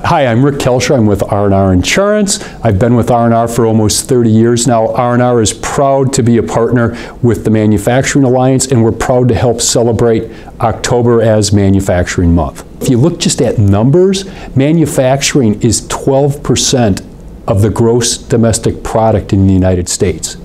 Hi, I'm Rick Kelscher. I'm with R&R Insurance. I've been with R&R for almost 30 years now. R&R is proud to be a partner with the Manufacturing Alliance, and we're proud to help celebrate October as Manufacturing Month. If you look just at numbers, manufacturing is 12% of the gross domestic product in the United States.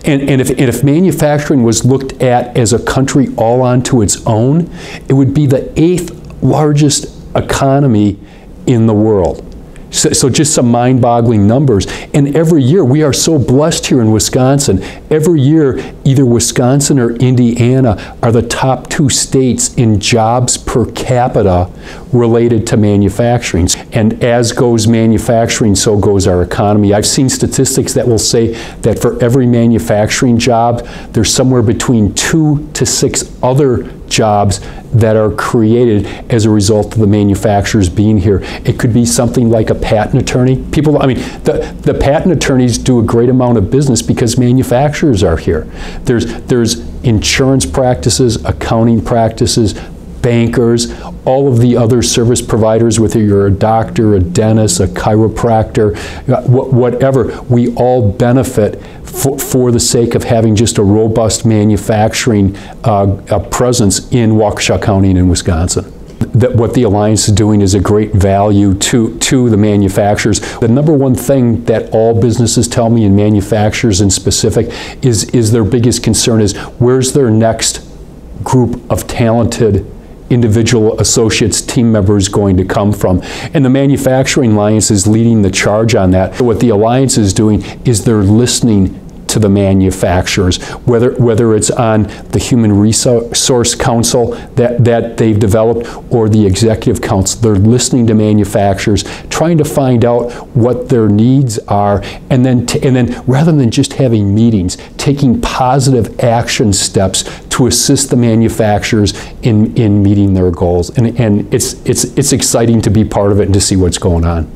And if manufacturing was looked at as a country all onto its own, it would be the 8th largest economy in the world. So just some mind-boggling numbers. And every year, we are so blessed here in Wisconsin. Every year, either Wisconsin or Indiana are the top 2 states in jobs per capita related to manufacturing. And as goes manufacturing, so goes our economy. I've seen statistics that will say that for every manufacturing job, there's somewhere between 2 to 6 other jobs that are created as a result of the manufacturers being here. It could be something like a patent attorney. The patent attorneys do a great amount of business because manufacturers are here. There's insurance practices, accounting practices, bankers, all of the other service providers, whether you're a doctor, a dentist, a chiropractor, whatever, we all benefit for the sake of having just a robust manufacturing presence in Waukesha County and in Wisconsin. What the Alliance is doing is a great value to the manufacturers. The number one thing that all businesses tell me, and manufacturers in specific, is their biggest concern is where's their next group of talented individual associates, team members going to come from. And the Manufacturing Alliance is leading the charge on that. What the Alliance is doing is they're listening to the manufacturers, whether it's on the Human Resource Council that they've developed or the Executive Council. They're listening to manufacturers, trying to find out what their needs are, and then rather than just having meetings, taking positive action steps to assist the manufacturers in meeting their goals. And it's exciting to be part of it and to see what's going on.